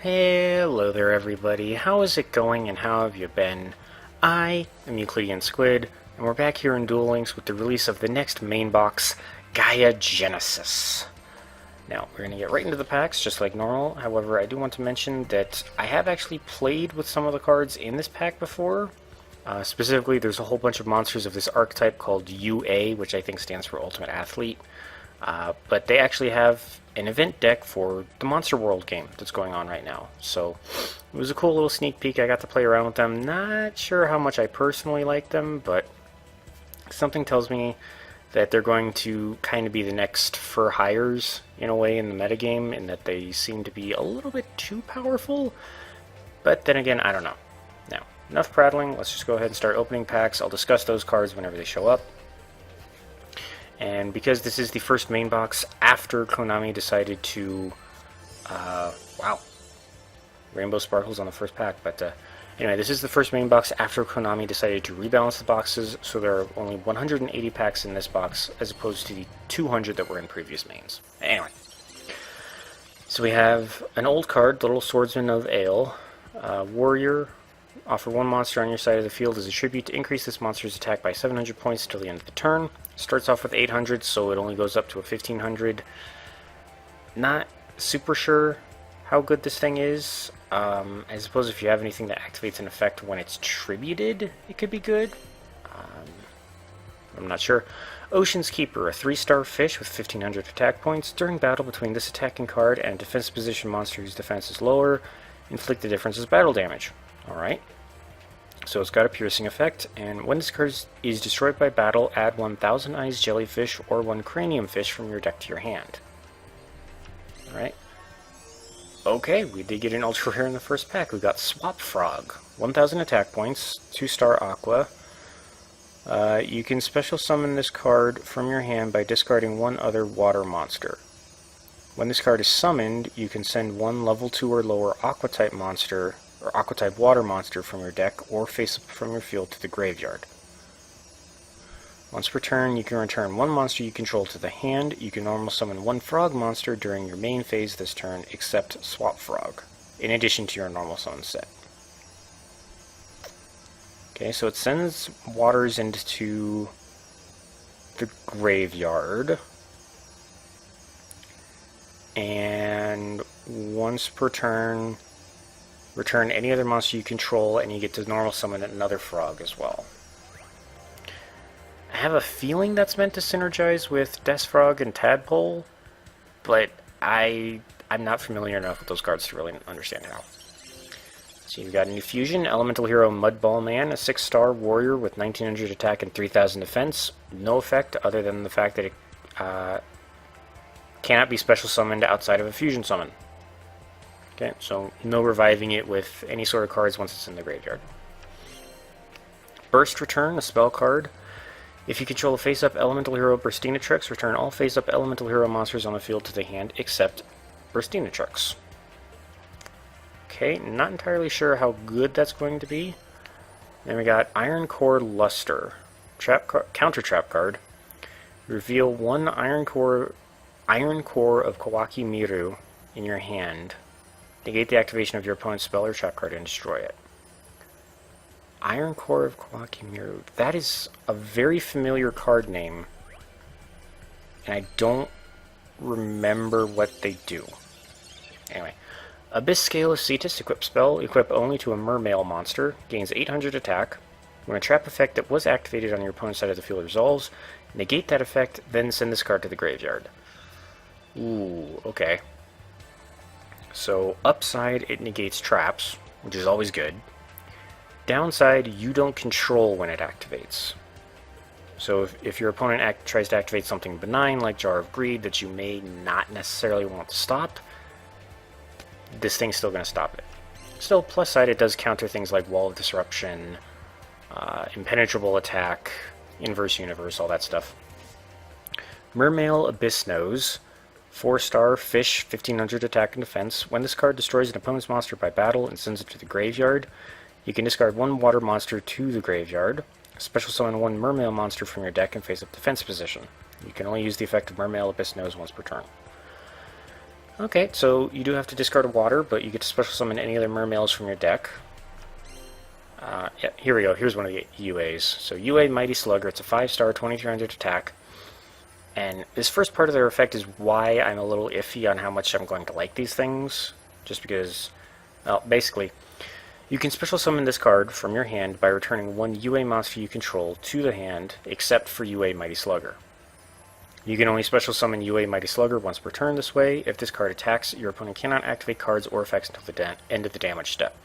Hello there everybody, how is it going and how have you been? I am EuclideanSqd, and we're back here in Duel Links with the release of the next main box, Gaia Genesis. Now, we're going to get right into the packs, just like normal. However, I do want to mention that I have actually played with some of the cards in this pack before. Specifically, there's a whole bunch of monsters of this archetype called UA, which I think stands for Ultimate Athlete. But they actually have an event deck for the Monster World game that's going on right now. So it was a cool little sneak peek. I got to play around with them. Not sure how much I personally like them, but something tells me that they're going to kind of be the next for hires in a way in the metagame, in that they seem to be a little bit too powerful. But then again, I don't know. Now, enough prattling. Let's just go ahead and start opening packs. I'll discuss those cards whenever they show up. And because this is the first main box after Konami decided to, wow, rainbow sparkles on the first pack, but anyway, this is the first main box after Konami decided to rebalance the boxes, so there are only 180 packs in this box as opposed to the 200 that were in previous mains. Anyway, so we have an old card, the Little Swordsman of Ale, Warrior. Offer one monster on your side of the field as a tribute to increase this monster's attack by 700 points till the end of the turn. Starts off with 800, so it only goes up to a 1500. Not super sure how good this thing is. I suppose if you have anything that activates an effect when it's tributed, it could be good. I'm not sure. Ocean's Keeper, a 3-star fish with 1500 attack points. During battle between this attacking card and defense position monster whose defense is lower, inflict the difference as battle damage. Alright. So it's got a piercing effect, and when this card is destroyed by battle, add 1,000 Eyes Jellyfish or 1 Cranium Fish from your deck to your hand. Alright. Okay, we did get an ultra rare in the first pack. We got Swap Frog. 1,000 attack points, 2-star Aqua. You can special summon this card from your hand by discarding one other water monster. When this card is summoned, you can send one level 2 or lower Aqua-type monster or Aqua-type water monster from your deck or face up from your field to the graveyard. Once per turn, you can return one monster you control to the hand. You can normal summon one frog monster during your main phase this turn, except Swap Frog, in addition to your normal summon set. Okay, so it sends waters into the graveyard. And once per turn, return any other monster you control, and you get to normal summon another frog as well. I have a feeling that's meant to synergize with Death Frog and Tadpole, but I'm not familiar enough with those cards to really understand how. So you've got a new fusion, Elemental Hero Mudball Man, a 6-star warrior with 1900 attack and 3000 defense. No effect other than the fact that it cannot be special summoned outside of a fusion summon. Okay, so no reviving it with any sort of cards once it's in the graveyard. Burst Return, a spell card. If you control a face-up Elemental Hero Burstinatrix, return all face-up Elemental Hero monsters on the field to the hand except Burstinatrix. Okay, not entirely sure how good that's going to be. Then we got Iron Core Luster, counter trap card. Reveal one Iron Core of Kawaki Miru in your hand. Negate the activation of your opponent's spell or trap card and destroy it. Iron Core of Kawaki Miru. That is a very familiar card name, and I don't remember what they do. Anyway, Abyss Scale of Cetus, equip spell, equip only to a Mermail monster, gains 800 attack. When a trap effect that was activated on your opponent's side of the field resolves, negate that effect, then send this card to the graveyard. Ooh, okay. So, upside, it negates traps, which is always good. Downside, you don't control when it activates. So if your opponent tries to activate something benign, like Jar of Greed, that you may not necessarily want to stop, this thing's still going to stop it. Still, plus side, it does counter things like Wall of Disruption, Impenetrable Attack, Inverse Universe, all that stuff. Mermail Abyss Nose. 4-star fish, 1500 attack and defense. When this card destroys an opponent's monster by battle and sends it to the graveyard, you can discard one water monster to the graveyard. Special summon one Mermail monster from your deck and face up defense position. You can only use the effect of Mermail Abyss Nose once per turn. Okay, so you do have to discard a water, but you get to special summon any other mermails from your deck. Yeah, here we go. Here's one of the UAs. So UA Mighty Slugger, it's a 5-star, 2300 attack. And this first part of their effect is why I'm a little iffy on how much I'm going to like these things. Just because, well, basically, you can special summon this card from your hand by returning one UA monster you control to the hand, except for UA Mighty Slugger. You can only special summon UA Mighty Slugger once per turn this way. If this card attacks, your opponent cannot activate cards or effects until the end of the damage step.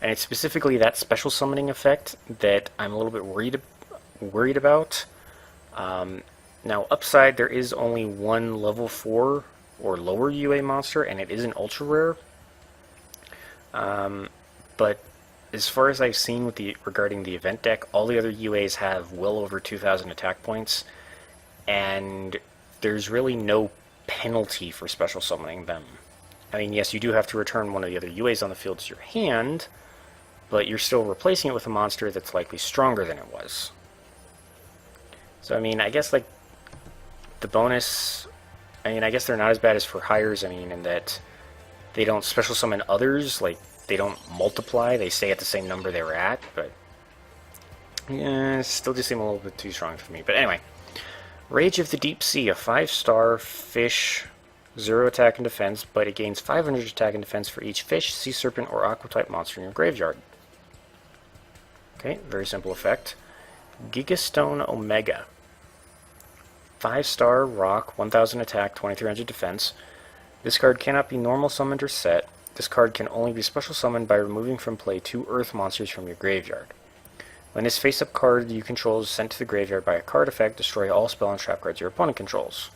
And it's specifically that special summoning effect that I'm a little bit worried about. Now, upside, there is only one level 4 or lower UA monster, and it is an ultra rare. But as far as I've seen with regarding the event deck, all the other UAs have well over 2,000 attack points, and there's really no penalty for special summoning them. I mean, yes, you do have to return one of the other UAs on the field to your hand, but you're still replacing it with a monster that's likely stronger than it was. So, I mean, I guess, like, the bonus... I mean, I guess they're not as bad as for hires, I mean, in that they don't special summon others, like, they don't multiply, they stay at the same number they were at, but... yeah, still just seem a little bit too strong for me. But anyway, Rage of the Deep Sea, a 5-star fish, 0 attack and defense, but it gains 500 attack and defense for each fish, sea serpent, or aqua-type monster in your graveyard. Okay, very simple effect. Gigastone Omega. 5-star rock, 1000 attack, 2300 defense. This card cannot be normal summoned or set. This card can only be special summoned by removing from play 2 earth monsters from your graveyard. When this face-up card you control is sent to the graveyard by a card effect, destroy all spell and trap cards your opponent controls.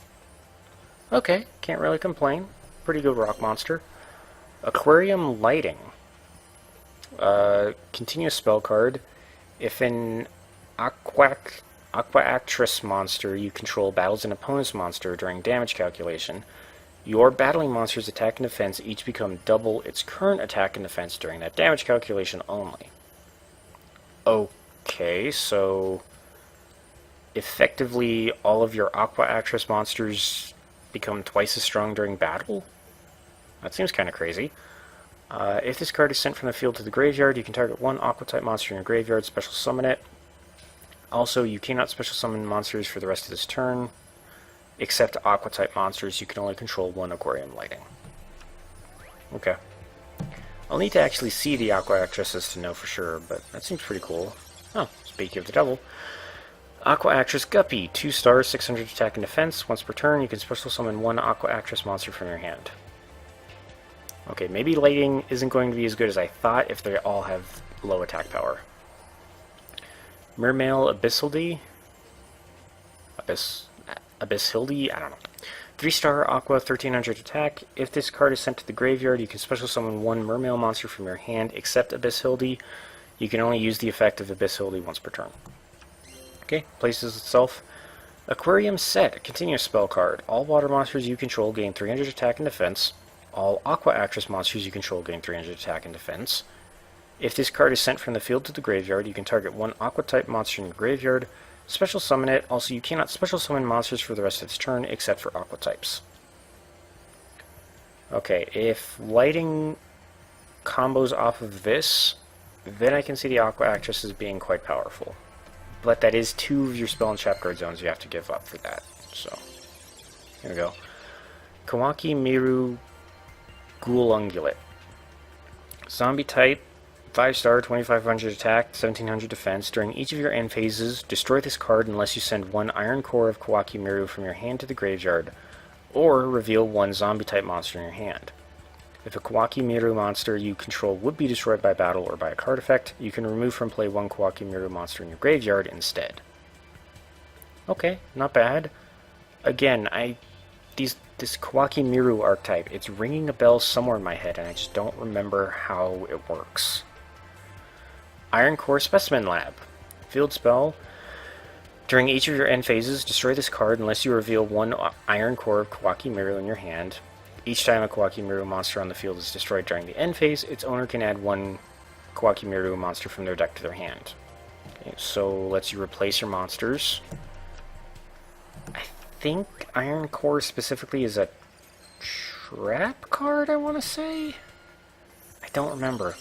Okay, can't really complain. Pretty good rock monster. Aquarium Lighting. Continuous spell card. If an Aqua Actress monster you control battles an opponent's monster during damage calculation, your battling monster's attack and defense each become double its current attack and defense during that damage calculation only. Okay, so effectively all of your Aqua Actress monsters become twice as strong during battle? That seems kind of crazy. If this card is sent from the field to the graveyard, you can target one Aqua-type monster in your graveyard, special summon it. Also, you cannot special summon monsters for the rest of this turn. Except Aqua-type monsters, you can only control one Aquarium Lighting. Okay. I'll need to actually see the Aqua Actresses to know for sure, but that seems pretty cool. Oh, speaking of the devil. Aqua Actress Guppy, 2 stars, 600 attack and defense. Once per turn, you can special summon one Aqua Actress monster from your hand. Okay, maybe lighting isn't going to be as good as I thought if they all have low attack power. Mermail Abyssildy? Abyssildy? I don't know. 3-star Aqua, 1300 attack. If this card is sent to the graveyard, you can special summon one Mermail monster from your hand, except Abyssildy. You can only use the effect of Abyssildy once per turn. Okay, places itself. Aquarium Set, a continuous spell card. All water monsters you control gain 300 attack and defense. All Aqua Actress monsters you control gain 300 attack and defense. If this card is sent from the field to the graveyard, you can target one Aqua-type monster in your graveyard, special summon it. Also, you cannot special summon monsters for the rest of this turn, except for Aqua-types. Okay, if lighting combos off of this, then I can see the Aqua Actress as being quite powerful. But that is 2 of your spell and trap card zones you have to give up for that. So, here we go. Kawaki Miru Ghoul Ungulate. Zombie type, 5-star, 2500 attack, 1700 defense. During each of your end phases, destroy this card unless you send one Iron Core of Kawaki Miru from your hand to the graveyard, or reveal one zombie-type monster in your hand. If a Kawaki Miru monster you control would be destroyed by battle or by a card effect, you can remove from play one Kawaki Miru monster in your graveyard instead. Okay, not bad. Again, this Kawaki Miru archetype, it's ringing a bell somewhere in my head, and I just don't remember how it works. Iron Core Specimen Lab. Field spell. During each of your end phases, destroy this card unless you reveal one Iron Core of Kawaki Miru in your hand. Each time a Kawaki Miru monster on the field is destroyed during the end phase, its owner can add one Kawaki Miru monster from their deck to their hand. Okay, so lets you replace your monsters. I think Iron Core specifically is a trap card, I want to say? I don't remember.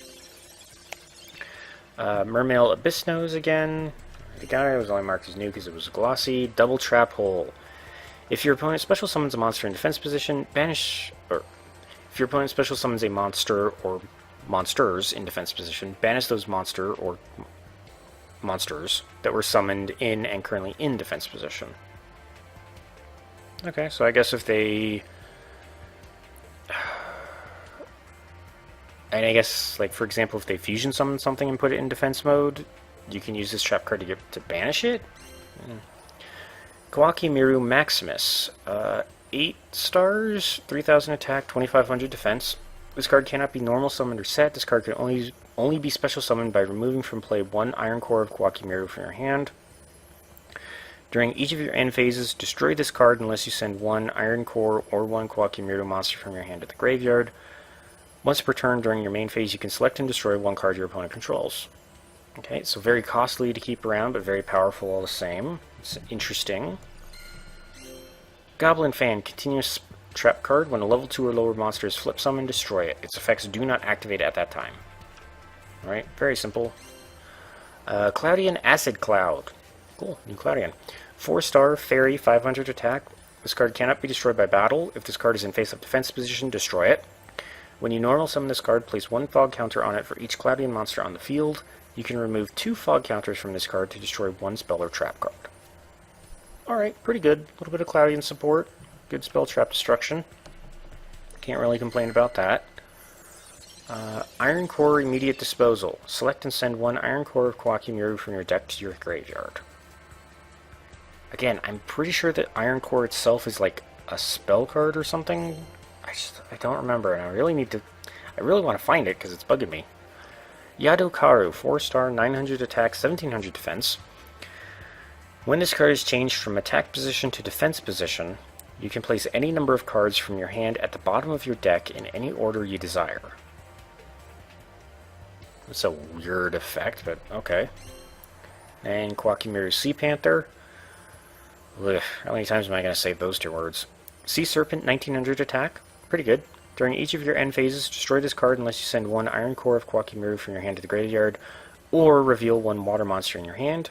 Mermail Abyss Nose again. The guy was only marked as new because it was glossy. Double Trap Hole. If your opponent special summons a monster in defense position, banish... Or, if your opponent special summons a monster or monsters in defense position, banish those monster or monsters that were summoned in and currently in defense position. Okay, so I guess if they... And I guess, like, for example, if they fusion summon something and put it in defense mode, you can use this trap card to banish it? Kawaki Miru Maximus. 8 stars, 3000 attack, 2500 defense. This card cannot be normal summoned or set. This card can only be special summoned by removing from play 1 Iron Core of Kawaki Miru from your hand. During each of your end phases, destroy this card unless you send 1 Iron Core or 1 Kawaki Miru monster from your hand to the graveyard. Once per turn during your main phase, you can select and destroy 1 card your opponent controls. Okay, so very costly to keep around, but very powerful all the same. It's interesting. Goblin Fan, continuous trap card. When a level 2 or lower monster is flip summoned, destroy it. Its effects do not activate at that time. Alright, very simple. Cloudian Acid Cloud. Cool, new Cloudian. 4-star, Fairy, 500 attack. This card cannot be destroyed by battle. If this card is in face-up defense position, destroy it. When you normal summon this card, place 1 fog counter on it for each Cloudian monster on the field. You can remove 2 fog counters from this card to destroy 1 spell or trap card. Alright, pretty good. A little bit of Cloudian support. Good spell trap destruction. Can't really complain about that. Iron Core Immediate Disposal. Select and send 1 Iron Core of Kawaki Miru from your deck to your graveyard. Again, I'm pretty sure that Iron Core itself is like a spell card or something. I don't remember, and I really want to find it because it's bugging me. Yadokaru, 4-star, 900 attack, 1700 defense. When this card is changed from attack position to defense position, you can place any number of cards from your hand at the bottom of your deck in any order you desire. It's a weird effect, but okay. And Kawaki Miru Sea Panther. Ugh, how many times am I going to say those 2 words? Sea Serpent, 1900 attack. Pretty good. During each of your end phases, destroy this card unless you send 1 Iron Core of Kawaki Miru from your hand to the graveyard, or reveal 1 water monster in your hand.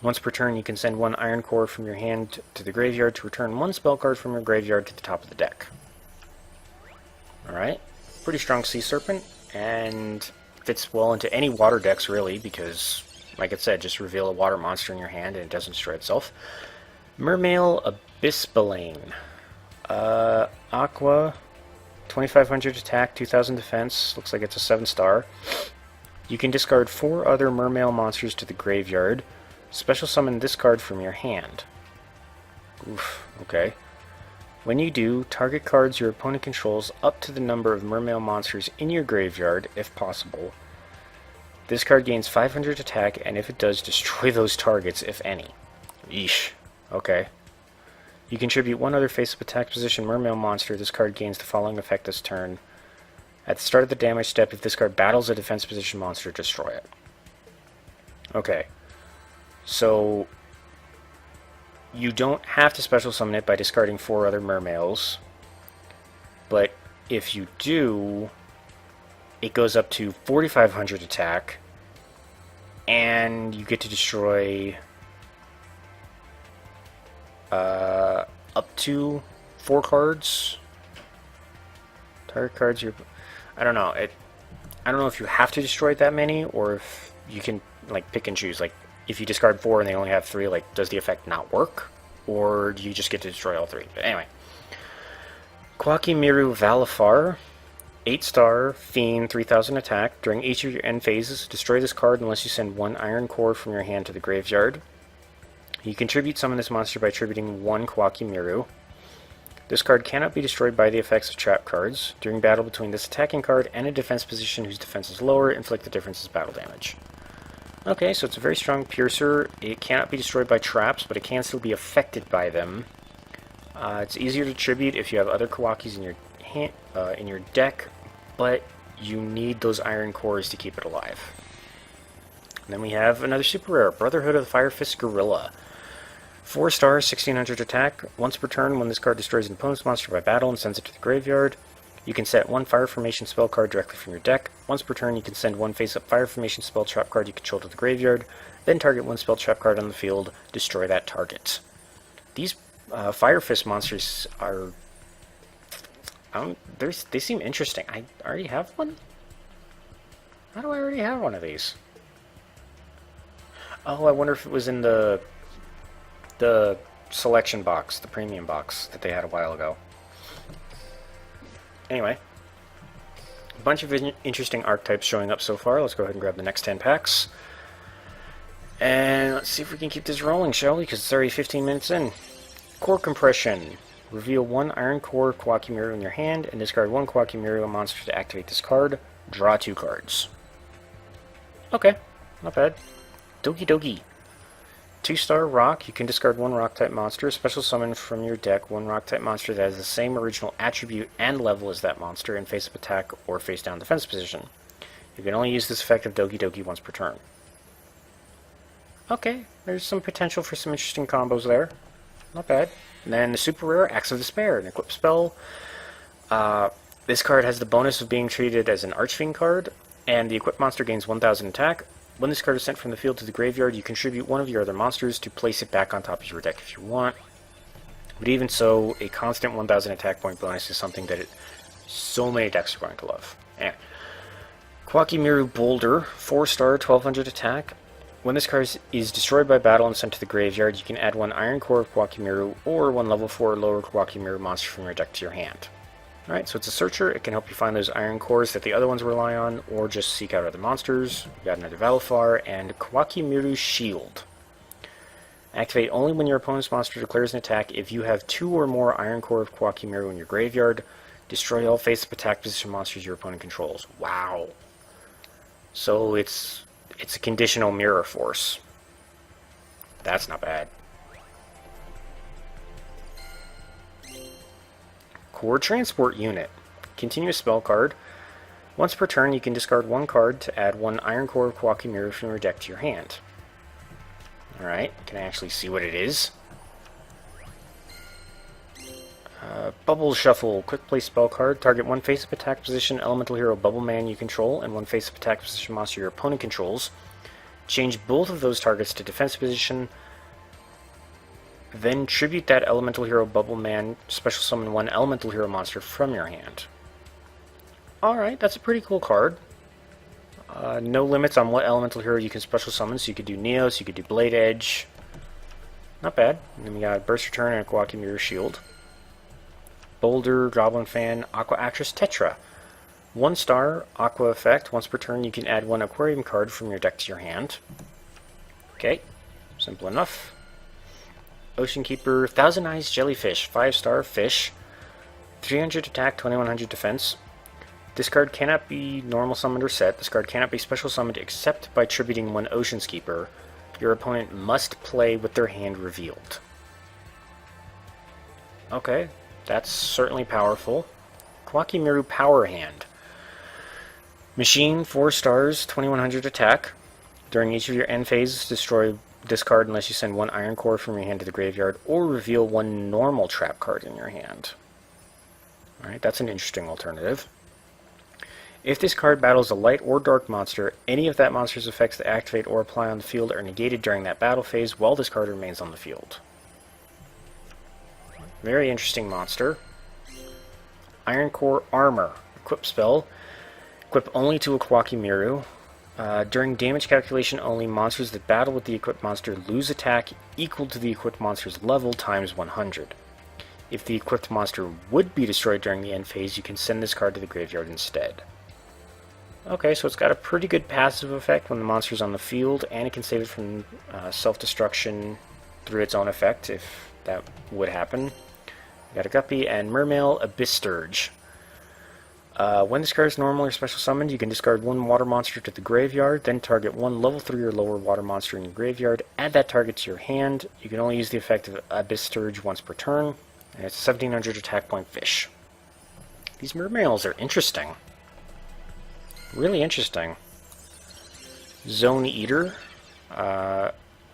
Once per turn, you can send 1 Iron Core from your hand to the graveyard to return 1 spell card from your graveyard to the top of the deck. Alright. Pretty strong Sea Serpent, and fits well into any water decks, really, because, like I said, just reveal a water monster in your hand and it doesn't destroy itself. Mermail Abyssbelane. Aqua, 2500 attack, 2000 defense. Looks like it's a 7-star. You can discard 4 other Mermail monsters to the graveyard. Special summon this card from your hand. Oof, okay. When you do, target cards your opponent controls up to the number of Mermail monsters in your graveyard, if possible. This card gains 500 attack, and if it does, destroy those targets, if any. Yeesh. Okay. You contribute 1 other face-up attack position Mermail monster. This card gains the following effect this turn. At the start of the damage step, if this card battles a defense position monster, destroy it. Okay. So, you don't have to special summon it by discarding 4 other Mermails. But if you do, it goes up to 4500 attack, and you get to destroy up to 4 cards. Target cards I don't know. I don't know if you have to destroy that many, or if you can like pick and choose. Like if you discard 4 and they only have 3, like does the effect not work, or do you just get to destroy all 3? But anyway, Kawaki Miru Valafar, 8-star, Fiend, 3000 attack. During each of your end phases, destroy this card unless you send 1 Iron Core from your hand to the graveyard. You contribute summon this monster by attributing 1 Kawaki Miru. This card cannot be destroyed by the effects of trap cards. During battle between this attacking card and a defense position whose defense is lower, inflict the difference as battle damage. Okay, so it's a very strong piercer. It cannot be destroyed by traps, but it can still be affected by them. It's easier to tribute if you have other Kawakis in your deck, but you need those Iron Cores to keep it alive. And then we have another super rare, Brotherhood of the Fire Fist Gorilla. 4-star, 1600 attack. Once per turn, when this card destroys an opponent's monster by battle and sends it to the graveyard, you can set one Fire Formation spell card directly from your deck. Once per turn, you can send one face-up Fire Formation spell trap card you control to the graveyard, then target one spell trap card on the field, destroy that target. These Fire Fist monsters are... they seem interesting. I already have one? How do I already have one of these? Oh, I wonder if it was in the selection box, the premium box that they had a while ago. Anyway, a bunch of interesting archetypes showing up so far. Let's go ahead and grab the next 10 packs. And let's see if we can keep this rolling, shall we? Because it's already 15 minutes in. Core Compression. Reveal one Iron Core Kwakimeru in your hand and discard one Kwakimeru monster to activate this card. Draw 2 cards. Okay, not bad. Doki Doki. 2-star rock. You can discard one rock-type monster, special summon from your deck one rock-type monster that has the same original attribute and level as that monster in face-up attack or face-down defense position. You can only use this effect of Doki Doki once per turn. Okay, there's some potential for some interesting combos there. Not bad. And then the super rare, Axe of Despair, an equip spell. This card has the bonus of being treated as an Archfiend card, and the equipped monster gains 1000 attack. When this card is sent from the field to the graveyard, you contribute one of your other monsters to place it back on top of your deck if you want. But even so, a constant 1000 attack point bonus is something that so many decks are going to love. Anyway. Kwakimeru Boulder, 4-star, 1200 attack. When this card is destroyed by battle and sent to the graveyard, you can add one Iron Core of Kwakimeru or one level 4 or lower Kwakimeru monster from your deck to your hand. Alright, so it's a searcher. It can help you find those iron cores that the other ones rely on, or just seek out other monsters. We've got another Valifar, and Kwakimeru Shield. Activate only when your opponent's monster declares an attack. If you have 2 or more Iron Core of Kwakimeru in your graveyard, destroy all face-up attack position monsters your opponent controls. Wow. So it's a conditional Mirror Force. That's not bad. Core Transport Unit. Continuous spell card. Once per turn, you can discard one card to add one Iron Core of Kwakimeru from your deck to your hand. Alright, can I actually see what it is? Bubble Shuffle. Quick play spell card. Target one face-up attack position elemental hero Bubble Man you control and one face-up attack position monster your opponent controls. Change both of those targets to defense position. Then tribute that elemental hero Bubble Man, special summon one elemental hero monster from your hand. Alright, that's a pretty cool card. No limits on what elemental hero you can special summon, so you could do Neos, you could do Blade Edge. Not bad. And then we got Burst Return and a Kwakimeru Shield. Boulder, Goblin Fan, Aqua Actress Tetra. 1-star, Aqua effect. Once per turn, you can add one Aquarium card from your deck to your hand. Okay, simple enough. Ocean Keeper, Thousand Eyes Jellyfish, 5-star fish, 300 attack, 2100 defense. This card cannot be normal summoned or set. This card cannot be special summoned except by tributing one Ocean's Keeper. Your opponent must play with their hand revealed. Okay, that's certainly powerful. Kwakimeru Power Hand. Machine, 4 stars, 2100 attack. During each of your end phases, destroy this card unless you send one Iron Core from your hand to the graveyard, or reveal one normal trap card in your hand. Alright, that's an interesting alternative. If this card battles a light or dark monster, any of that monster's effects that activate or apply on the field are negated during that battle phase while this card remains on the field. Very interesting monster. Iron Core Armor. Equip spell. Equip only to a Kwakimeru. During damage calculation only, monsters that battle with the equipped monster lose attack equal to the equipped monster's level times 100. If the equipped monster would be destroyed during the end phase, you can send this card to the graveyard instead. Okay, so it's got a pretty good passive effect when the monster's on the field, and it can save it from self-destruction through its own effect, if that would happen. We got a Guppy and Mermail Abyss Sturge. When this card is normal or special summoned, you can discard one water monster to the graveyard, then target one level 3 or lower water monster in your graveyard, add that target to your hand. You can only use the effect of Abyss Sturge once per turn, and it's a 1700 attack point fish. These Mermails are interesting. Really interesting. Zone Eater.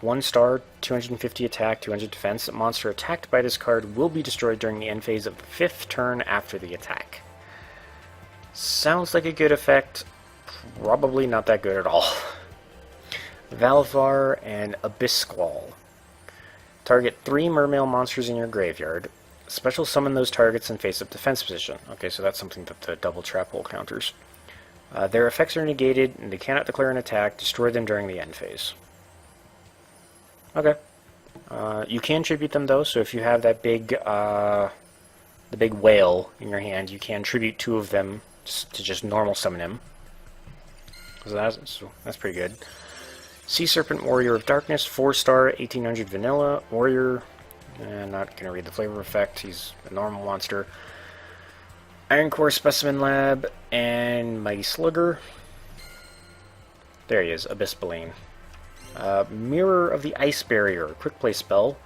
1 star, 250 attack, 200 defense. A monster attacked by this card will be destroyed during the end phase of the 5th turn after the attack. Sounds like a good effect. Probably not that good at all. Valvar and Abyss Squall. Target 3 mermail monsters in your graveyard. Special summon those targets in face-up defense position. Okay, so that's something that the double trap hole counters. Their effects are negated, and they cannot declare an attack. Destroy them during the end phase. Okay. You can tribute them, though, so if you have that big, the big whale in your hand, you can tribute 2 of them to just normal summon him. So that's pretty good. Sea Serpent Warrior of Darkness, 4 star, 1800 vanilla. Warrior, not going to read the flavor effect, he's a normal monster. Iron Core Specimen Lab, and Mighty Slugger. There he is, Abyss Baleine. Mirror of the Ice Barrier, quick play spell.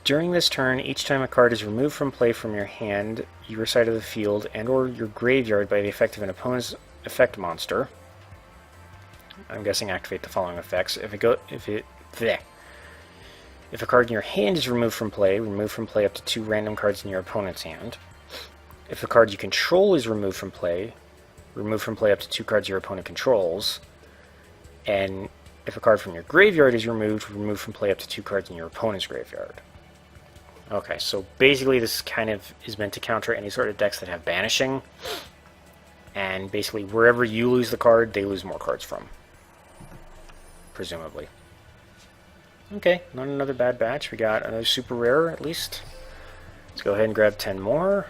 During this turn, each time a card is removed from play from your hand, your side of the field, and or your graveyard by the effect of an opponent's effect monster. I'm guessing activate the following effects. If a card in your hand is removed from play up to 2 random cards in your opponent's hand. If a card you control is removed from play up to 2 cards your opponent controls. And if a card from your graveyard is removed from play up to 2 cards in your opponent's graveyard. Okay, so basically this kind of is meant to counter any sort of decks that have banishing. And basically wherever you lose the card, they lose more cards from. Presumably. Okay, not another bad batch. We got another super rare, at least. Let's go ahead and grab 10 more.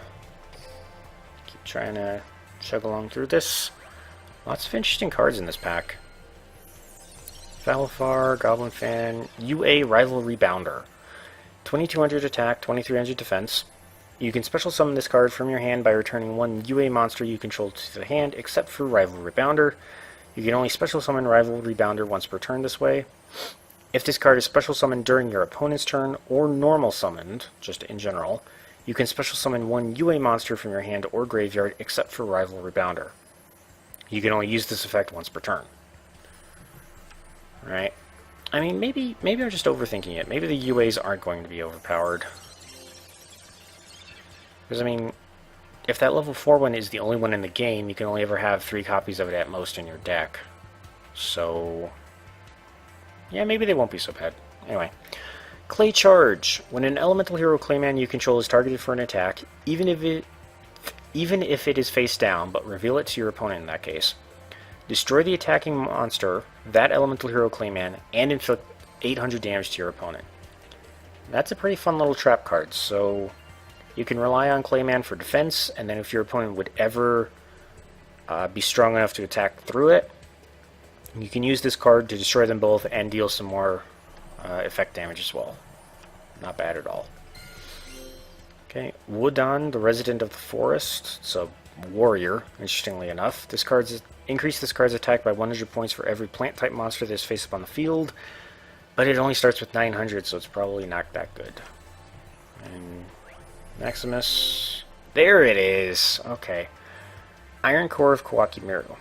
Keep trying to chug along through this. Lots of interesting cards in this pack. Valvar, Goblin Fan, UA Rival Rebounder. 2200 attack, 2300 defense. You can special summon this card from your hand by returning 1 UA monster you control to the hand, except for Rival Rebounder. You can only special summon Rival Rebounder once per turn this way. If this card is special summoned during your opponent's turn, or normal summoned, just in general, you can special summon 1 UA monster from your hand or graveyard, except for Rival Rebounder. You can only use this effect once per turn. Right? I mean, maybe I'm just overthinking it. Maybe the UAs aren't going to be overpowered. Because, I mean, if that level 4 one is the only one in the game, you can only ever have 3 copies of it at most in your deck. So, yeah, maybe they won't be so bad. Anyway. Clay Charge. When an elemental hero Clayman you control is targeted for an attack, even if it is face down, but reveal it to your opponent in that case. Destroy the attacking monster, that elemental hero Clayman, and inflict 800 damage to your opponent. That's a pretty fun little trap card, so you can rely on Clayman for defense, and then if your opponent would ever be strong enough to attack through it, you can use this card to destroy them both and deal some more effect damage as well. Not bad at all. Okay, Woodan, the Resident of the Forest. It's a warrior, interestingly enough. Increase this card's attack by 100 points for every plant-type monster that is face up on the field, but it only starts with 900, so it's probably not that good. And Maximus. There it is! Okay. Iron Core of Kawakimeru.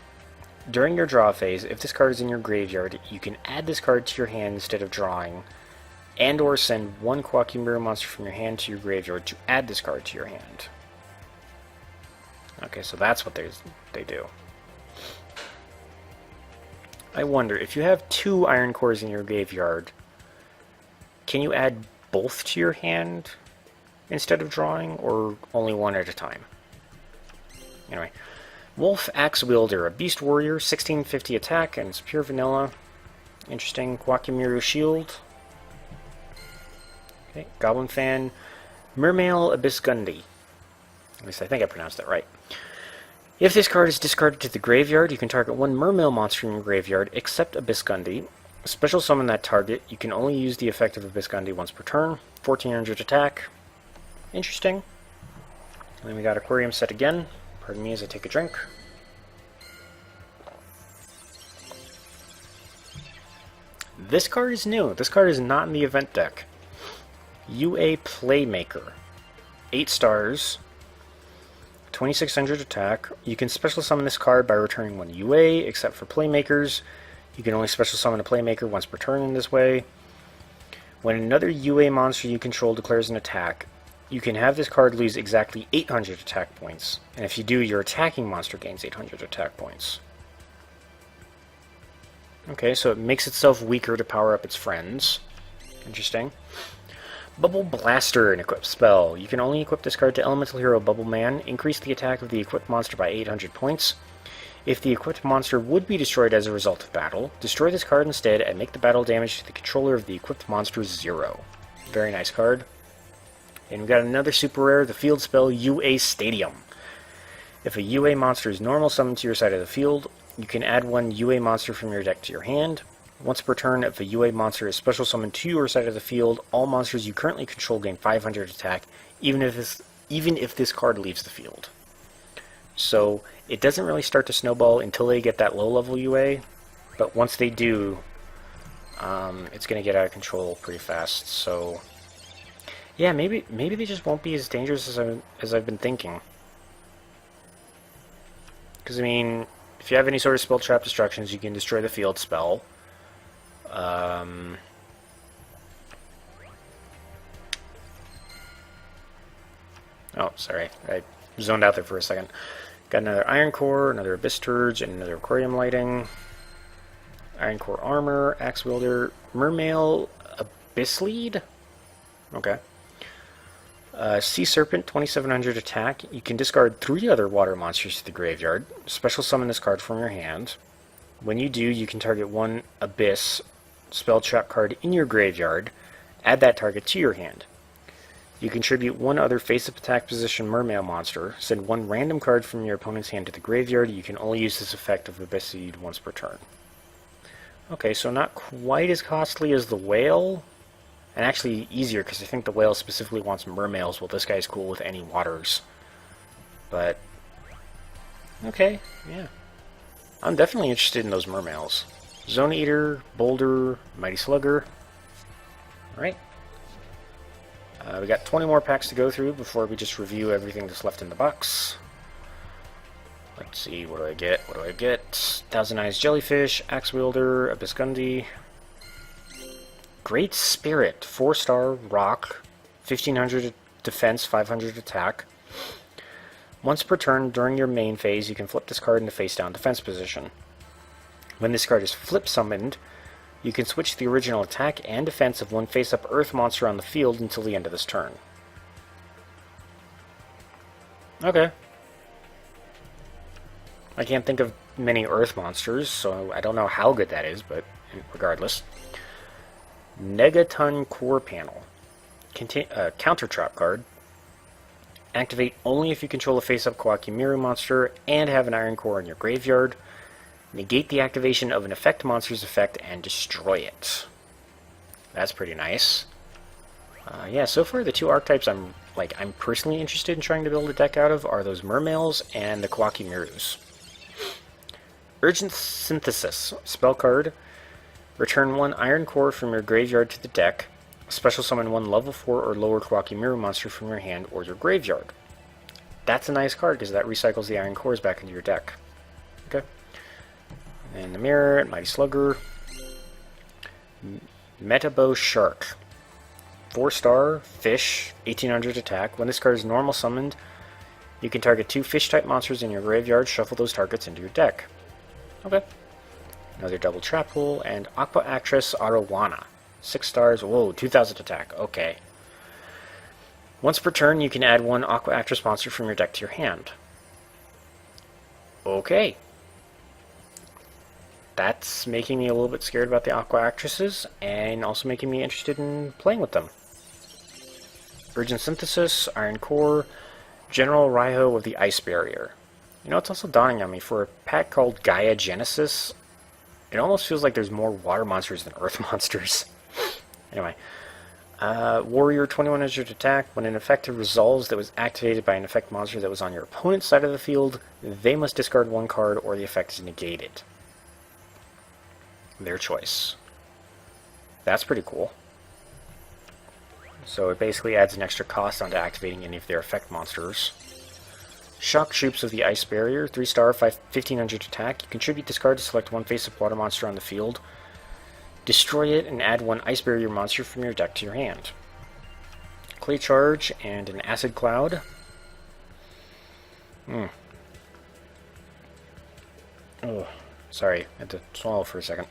During your draw phase, if this card is in your graveyard, you can add this card to your hand instead of drawing, and or send 1 Kawakimeru monster from your hand to your graveyard to add this card to your hand. Okay, so that's what they do. I wonder, if you have 2 Iron Cores in your graveyard, can you add both to your hand instead of drawing, or only one at a time? Anyway. Wolf Axe Wielder, a Beast Warrior, 1650 attack, and it's pure vanilla. Interesting. Kawakimeru Shield. Okay, Goblin Fan. Mermail Abyss Gundy. At least I think I pronounced that right. If this card is discarded to the graveyard, you can target 1 Mermail monster in your graveyard, except Abyss Gundy. Special summon that target. You can only use the effect of Abyss Gundy once per turn. 1400 attack. Interesting. And then we got Aquarium set again. Pardon me as I take a drink. This card is new. This card is not in the event deck. UA Playmaker. 8 stars. 2600 attack. You can special summon this card by returning 1 UA, except for Playmakers. You can only special summon a playmaker once per turn in this way. When another UA monster you control declares an attack, you can have this card lose exactly 800 attack points, and if you do, your attacking monster gains 800 attack points. Okay, so it makes itself weaker to power up its friends. Interesting. Bubble Blaster, an equipped spell. You can only equip this card to Elemental Hero Bubble Man, increase the attack of the equipped monster by 800 points. If the equipped monster would be destroyed as a result of battle, destroy this card instead and make the battle damage to the controller of the equipped monster 0. Very nice card. And we got another super rare, the field spell UA Stadium. If a UA monster is normal summoned to your side of the field, you can add one UA monster from your deck to your hand. Once per turn, if a UA monster is special summoned to your side of the field, all monsters you currently control gain 500 attack, even if this card leaves the field. So it doesn't really start to snowball until they get that low-level UA, but once they do, it's going to get out of control pretty fast. So yeah, maybe they just won't be as dangerous as I've been thinking. Because I mean, if you have any sort of spell trap destructions, you can destroy the field spell. Oh, sorry, I zoned out there for a second. Got another Iron Core, another Abyss Turge, and another Aquarium Lighting. Iron Core Armor, Axe Wielder, Mermail, Abyss Lead? Okay. Sea Serpent, 2700 attack. You can discard 3 other water monsters to the graveyard. Special summon this card from your hand. When you do, you can target one Abyss spell trap card in your graveyard. Add that target to your hand. You contribute one other face-up attack position Mermail monster. Send one random card from your opponent's hand to the graveyard. You can only use this effect of Abyss Seed once per turn. Okay, so not quite as costly as the Whale. And actually easier, because I think the Whale specifically wants Mermails, while this guy's cool with any waters. But, okay, yeah. I'm definitely interested in those Mermails. Zone Eater, Boulder, Mighty Slugger. Alright. We got 20 more packs to go through before we just review everything that's left in the box. Let's see, what do I get? What do I get? Thousand Eyes Jellyfish, Axe Wielder, Abyss Gundy. Great Spirit, 4-star, rock, 1500 defense, 500 attack. Once per turn during your main phase, you can flip this card into face-down defense position. When this card is flip summoned, you can switch the original attack and defense of one face-up Earth monster on the field until the end of this turn. Okay. I can't think of many Earth monsters, so I don't know how good that is, but regardless. Negaton Core Panel. Counter Trap card. Activate only if you control a face-up Kawaki monster and have an Iron Core in your graveyard. Negate the activation of an effect monster's effect and destroy it. That's pretty nice. Yeah, so far the 2 archetypes I'm personally interested in trying to build a deck out of are those Mermails and the Kawaki Mirus. Urgent Synthesis. Spell card. Return 1 Iron Core from your graveyard to the deck. Special summon 1 level 4 or lower Kawaki Miru monster from your hand or your graveyard. That's a nice card because that recycles the Iron Cores back into your deck. Okay. And the Mirror, Mighty Slugger. Metabo Shark. 4-star, fish, 1800 attack. When this card is normal summoned, you can target 2 fish-type monsters in your graveyard, shuffle those targets into your deck. Okay. Another double trap hole, and Aqua Actress Arowana. 6 stars, whoa, 2000 attack, okay. Once per turn, you can add 1 Aqua Actress monster from your deck to your hand. Okay. That's making me a little bit scared about the Aqua Actresses, and also making me interested in playing with them. Urgent Synthesis, Iron Core, General Raiho of the Ice Barrier. You know, it's also dawning on me, for a pack called Gaia Genesis, it almost feels like there's more water monsters than earth monsters. Anyway. Warrior, 2100 attack. When an effect resolves that was activated by an effect monster that was on your opponent's side of the field, they must discard 1 card or the effect is negated. Their choice. That's pretty cool. So it basically adds an extra cost onto activating any of their effect monsters. Shock Troops of the Ice Barrier, 3-star, 1500 attack. You contribute this card to select one face-up water monster on the field. Destroy it and add one Ice Barrier monster from your deck to your hand. Clay Charge and an Acid Cloud. Oh, sorry, I had to swallow for a second.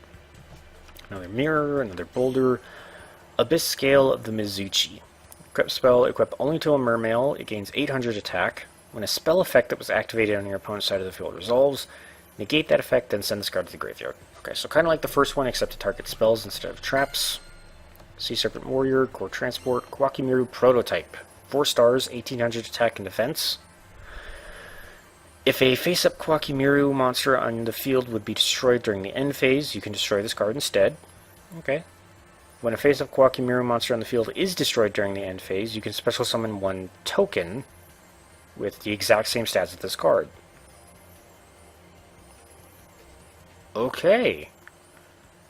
Another Mirror, another Boulder. Abyss Scale of the Mizuchi. Equip spell, equip only to a Mermail. It gains 800 attack. When a spell effect that was activated on your opponent's side of the field resolves, negate that effect, then send this card to the graveyard. Okay, so kind of like the first one, except it targets spells instead of traps. Sea Serpent Warrior, Core Transport, Kwakimiru Prototype. 4 stars, 1800 attack and defense. If a face-up Kwakimiru monster on the field would be destroyed during the end phase, you can destroy this card instead. Okay. When a face-up Kwakimiru monster on the field is destroyed during the end phase, you can special summon one token with the exact same stats as this card. Okay.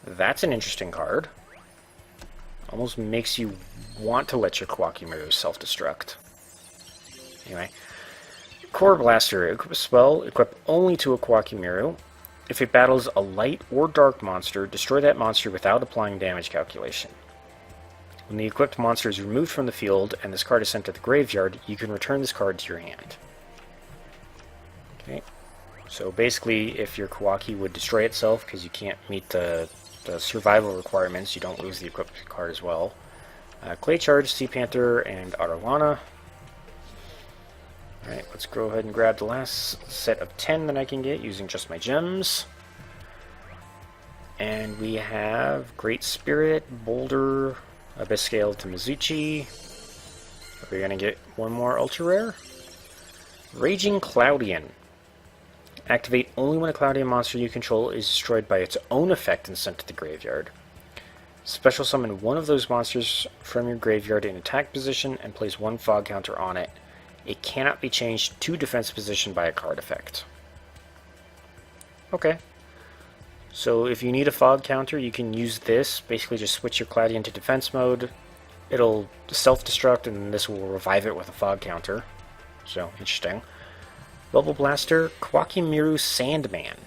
That's an interesting card. Almost makes you want to let your Kwakimiru self-destruct. Anyway. Core Blaster. Equip a spell. Equip only to a Kwakimiru. If it battles a light or dark monster, destroy that monster without applying damage calculation. When the equipped monster is removed from the field and this card is sent to the graveyard, you can return this card to your hand. Okay. So basically, if your Kwaki would destroy itself because you can't meet the survival requirements, you don't lose the equipped card as well. Clay Charge, Sea Panther, and Arowana. Alright, let's go ahead and grab the last set of 10 that I can get using just my gems. And we have Great Spirit, Boulder, Abyss Scale to Mizuchi. Are we going to get one more ultra rare? Raging Cloudian. Activate only when a Cloudian monster you control is destroyed by its own effect and sent to the graveyard. Special summon one of those monsters from your graveyard in attack position and place one fog counter on it. It cannot be changed to defense position by a card effect. Okay. So if you need a fog counter, you can use this. Basically just switch your Cloudian to defense mode. It'll self-destruct and this will revive it with a fog counter. So, interesting. Bubble Blaster, Kwakimiru Sandman.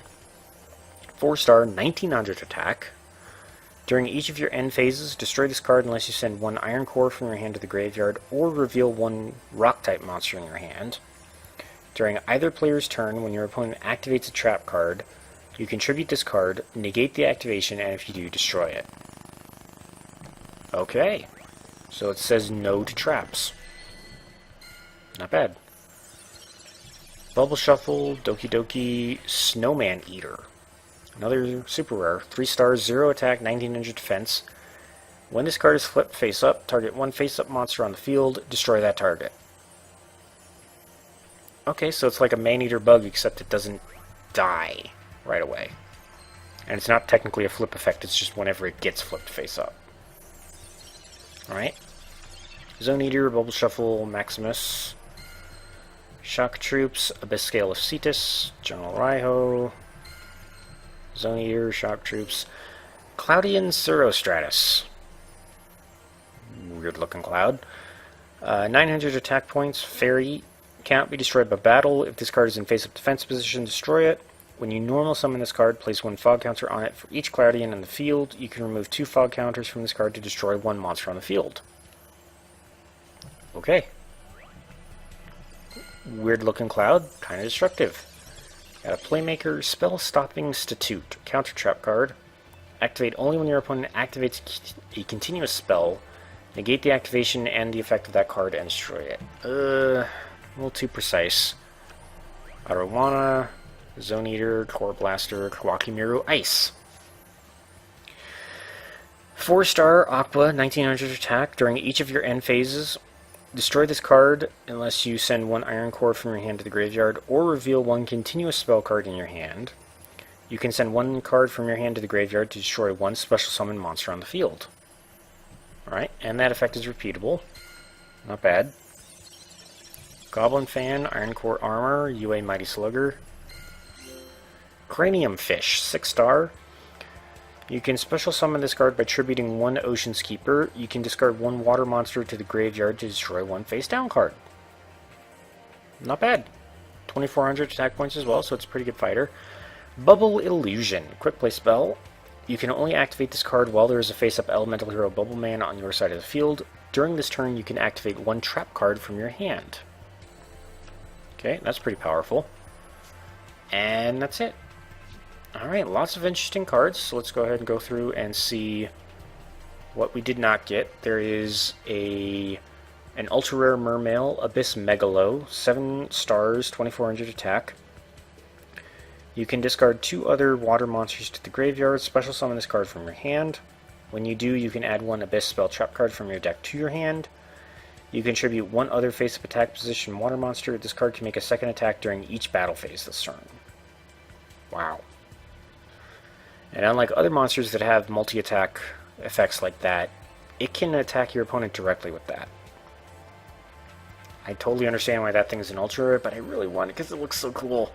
4-star, 1900 attack. During each of your end phases, destroy this card unless you send one Iron Core from your hand to the graveyard or reveal one Rock-type monster in your hand. During either player's turn, when your opponent activates a trap card, you contribute this card, negate the activation, and if you do, destroy it. Okay. So it says no to traps. Not bad. Bubble Shuffle, Doki Doki, Snowman Eater. Another super rare. 3 stars, 0 attack, 1900 defense. When this card is flipped face up, target one face up monster on the field, destroy that target. Okay, so it's like a Man-Eater bug, except it doesn't die right away. And it's not technically a flip effect, it's just whenever it gets flipped face up. Alright. Zone Eater, Bubble Shuffle, Maximus. Shock Troops, Abyss Scale of Cetus, General Raiho. Zone Eater, Shock Troops. Cloudian Surostratus. Weird looking cloud. 900 attack points, Fairy. Cannot be destroyed by battle. If this card is in face-up defense position, destroy it. When you normal summon this card, place one fog counter on it for each Cloudian in the field. You can remove 2 fog counters from this card to destroy one monster on the field. Okay. Weird looking cloud, kind of destructive. Got a Playmaker, Spell Stopping Statute, counter trap card. Activate only when your opponent activates a continuous spell. Negate the activation and the effect of that card and destroy it. A little too precise. Arowana, Zone Eater, Core Blaster, Kwakimiru Ice. 4-star Aqua, 1900 attack. During each of your end phases, destroy this card unless you send one Iron Core from your hand to the graveyard or reveal one continuous spell card in your hand. You can send one card from your hand to the graveyard to destroy one special summon monster on the field. Alright, and that effect is repeatable. Not bad. Goblin Fan, Iron Core Armor, UA Mighty Slugger. Cranium Fish, 6-star. You can special summon this card by tributing one Ocean's Keeper. You can discard one water monster to the graveyard to destroy one face down card. Not bad. 2,400 attack points as well, so it's a pretty good fighter. Bubble Illusion. Quick play spell. You can only activate this card while there is a face-up elemental hero Bubble Man on your side of the field. During this turn, you can activate one trap card from your hand. Okay, that's pretty powerful. And that's it. Alright, lots of interesting cards, so let's go ahead and go through and see what we did not get. There is an ultra rare Mermail, Abyss Megalo, 7 stars, 2,400 attack. You can discard 2 other water monsters to the graveyard, special summon this card from your hand. When you do, you can add 1 Abyss spell trap card from your deck to your hand. You contribute 1 other face-up attack position water monster. This card can make a second attack during each battle phase this turn. Wow. And unlike other monsters that have multi-attack effects like that, it can attack your opponent directly with that. I totally understand why that thing is an ultra rare, but I really want it because it looks so cool.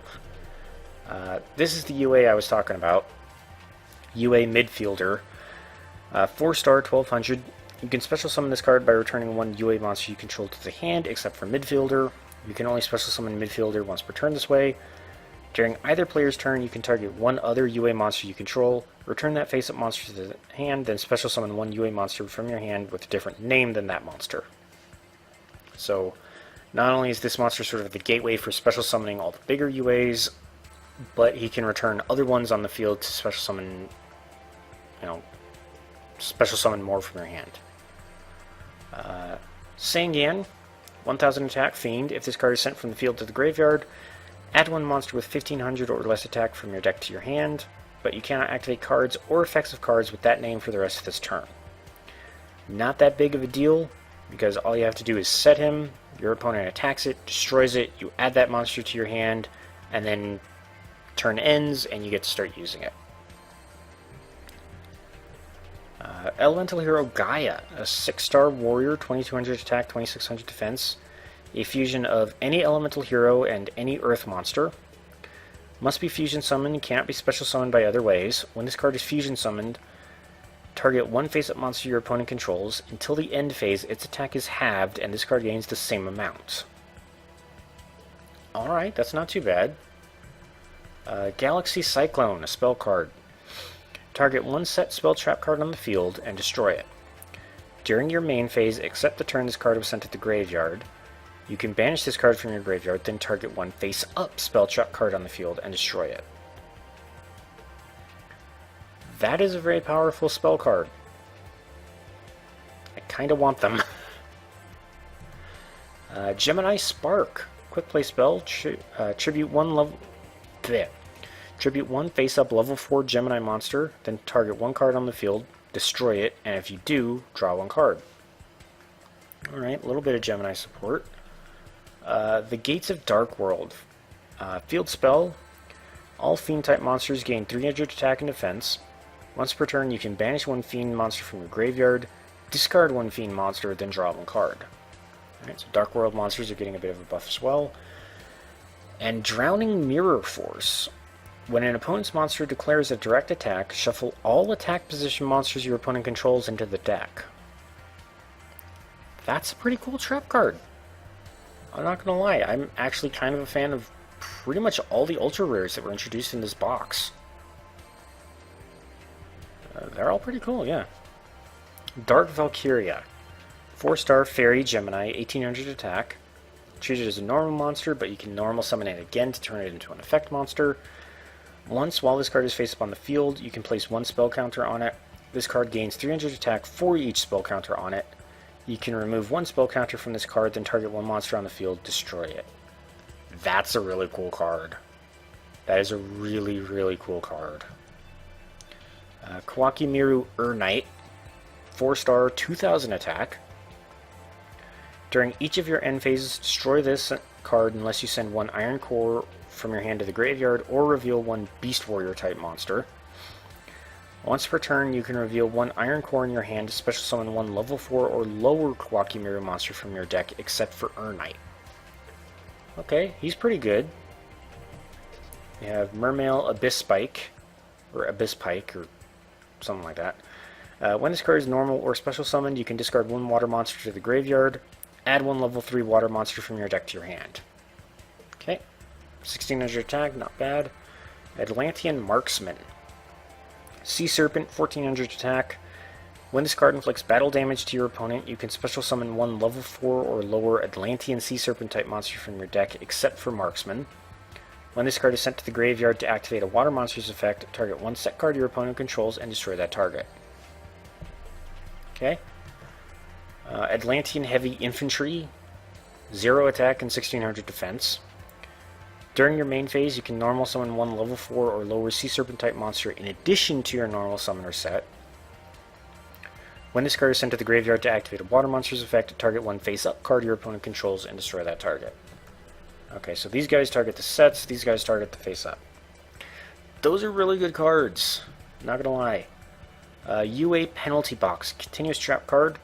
This is the UA I was talking about. UA Midfielder. 4-star, 1,200. You can special summon this card by returning 1 UA monster you control to the hand, except for Midfielder. You can only special summon Midfielder once per turn this way. During either player's turn, you can target 1 other UA monster you control, return that face-up monster to the hand, then special summon 1 UA monster from your hand with a different name than that monster. So, not only is this monster sort of the gateway for special summoning all the bigger UAs, but he can return other ones on the field to special summon, special summon more from your hand. Sangan, 1,000 attack, Fiend. If this card is sent from the field to the graveyard, add 1 monster with 1,500 or less attack from your deck to your hand, but you cannot activate cards or effects of cards with that name for the rest of this turn. Not that big of a deal, because all you have to do is set him, your opponent attacks it, destroys it, you add that monster to your hand, and then turn ends, and you get to start using it. Elemental Hero Gaia, a 6-star warrior, 2,200 attack, 2,600 defense. A fusion of any elemental hero and any earth monster. Must be fusion summoned and cannot be special summoned by other ways. When this card is fusion summoned, target 1 face-up monster your opponent controls. Until the end phase, its attack is halved, and this card gains the same amount. Alright, that's not too bad. Galaxy Cyclone, a spell card. Target 1 set spell trap card on the field and destroy it. During your main phase, except the turn this card was sent to the graveyard, you can banish this card from your graveyard, then target 1 face-up spell trap card on the field and destroy it. That is a very powerful spell card. I kind of want them. Gemini Spark. Quick play spell. Tribute 1 level... Bleh. Tribute 1 face-up level 4 Gemini monster, then target 1 card on the field, destroy it, and if you do, draw 1 card. Alright, a little bit of Gemini support. The Gates of Dark World. Field spell. All Fiend-type monsters gain 300 attack and defense. Once per turn, you can banish 1 Fiend monster from your graveyard, discard 1 Fiend monster, then draw 1 card. Alright, so Dark World monsters are getting a bit of a buff as well. And Drowning Mirror Force. When an opponent's monster declares a direct attack, shuffle all attack position monsters your opponent controls into the deck. That's a pretty cool trap card. I'm not gonna lie, I'm actually kind of a fan of pretty much all the ultra rares that were introduced in this box. They're all pretty cool, yeah. Dark Valkyria. 4-star Fairy Gemini, 1,800 attack. Treated as a normal monster, but you can normal summon it again to turn it into an effect monster. Once, while this card is face up on the field, you can place 1 spell counter on it. This card gains 300 attack for each spell counter on it. You can remove 1 spell counter from this card, then target 1 monster on the field, destroy it. That's a really cool card. That is a really, really cool card. Kawakimiru Ur-Knight, 4-star, 2,000 attack. During each of your end phases, destroy this card unless you send 1 Iron Core from your hand to the graveyard or reveal 1 Beast Warrior type monster. Once per turn, you can reveal 1 Iron Core in your hand to special summon 1 level 4 or lower Kawakimiru monster from your deck, except for Ur-Knight. Okay, he's pretty good. We have Mermail Abyss Spike, or Abyss Pike, or something like that. When this card is normal or special summoned, you can discard 1 water monster to the graveyard, add 1 level 3 water monster from your deck to your hand. Okay. 1600 attack, not bad. Atlantean Marksman. Sea Serpent, 1400 attack. When this card inflicts battle damage to your opponent, you can special summon one level 4 or lower Atlantean Sea Serpent type monster from your deck, except for Marksman. When this card is sent to the graveyard to activate a water monster's effect, target one set card your opponent controls and destroy that target. Okay. Atlantean Heavy Infantry, 0 attack and 1600 defense. During your main phase, you can normal summon one level 4 or lower Sea Serpent type monster in addition to your normal summoner set. When this card is sent to the graveyard to activate a water monster's effect, target one face-up card your opponent controls and destroy that target. Okay, so these guys target the sets, these guys target the face-up. Those are really good cards, not gonna lie. UA Penalty Box, continuous trap card.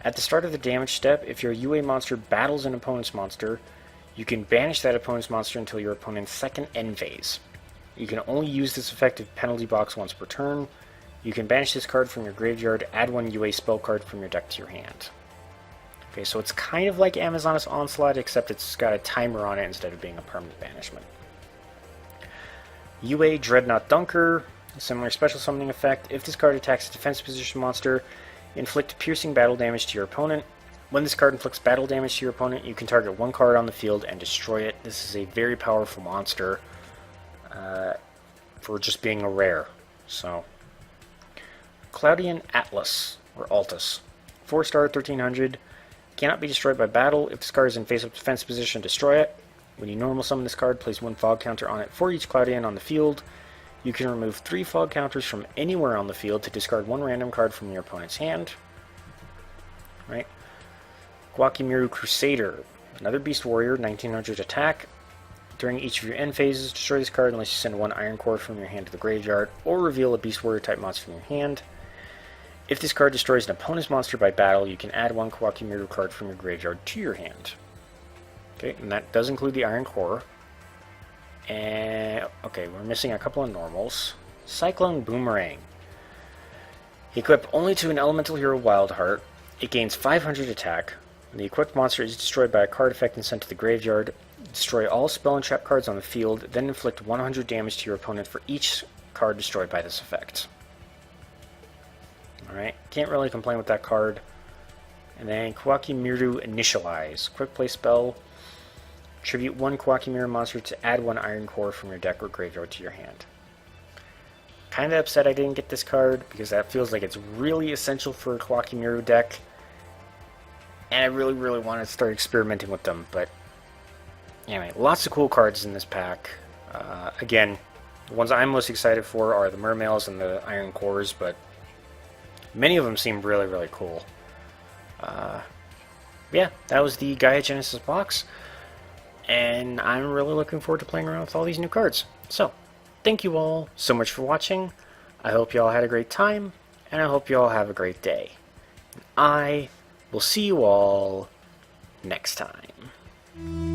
At the start of the damage step, if your UA monster battles an opponent's monster, you can banish that opponent's monster until your opponent's second end phase. You can only use this effective penalty box once per turn. You can banish this card from your graveyard, add one UA spell card from your deck to your hand. Okay, so it's kind of like Amazoness Onslaught, except it's got a timer on it instead of being a permanent banishment. UA Dreadnought Dunker, a similar special summoning effect. If this card attacks a defense position monster, inflict piercing battle damage to your opponent. When this card inflicts battle damage to your opponent, you can target one card on the field and destroy it. This is a very powerful monster for just being a rare. So, Euclidean Atlas, or Altus. 4-star, 1300. Cannot be destroyed by battle. If this card is in face-up defense position, destroy it. When you normal summon this card, place one fog counter on it for each Euclidean on the field. You can remove 3 fog counters from anywhere on the field to discard one random card from your opponent's hand. Right? Guakimiru Crusader. Another Beast Warrior, 1900 attack. During each of your end phases, destroy this card unless you send one Iron Core from your hand to the graveyard, or reveal a Beast Warrior type monster from your hand. If this card destroys an opponent's monster by battle, you can add one Guakimiru card from your graveyard to your hand. Okay, and that does include the Iron Core. And okay, we're missing a couple of normals. Cyclone Boomerang. Equipped only to an elemental hero Wildheart, it gains 500 attack. When the equipped monster is destroyed by a card effect and sent to the graveyard, destroy all spell and trap cards on the field, then inflict 100 damage to your opponent for each card destroyed by this effect. Alright, can't really complain with that card. And then Guakimiru Initialize. Quick play spell. Tribute one Guakimiru monster to add one Iron Core from your deck or graveyard to your hand. Kinda upset I didn't get this card, because that feels like it's really essential for a Guakimiru deck. And I really, really want to start experimenting with them, but anyway, lots of cool cards in this pack. Again, the ones I'm most excited for are the Mermails and the Iron Cores, but many of them seem really, really cool. Yeah, that was the Gaia Genesis box, and I'm really looking forward to playing around with all these new cards. So, thank you all so much for watching. I hope you all had a great time, and I hope you all have a great day. I will see you all next time.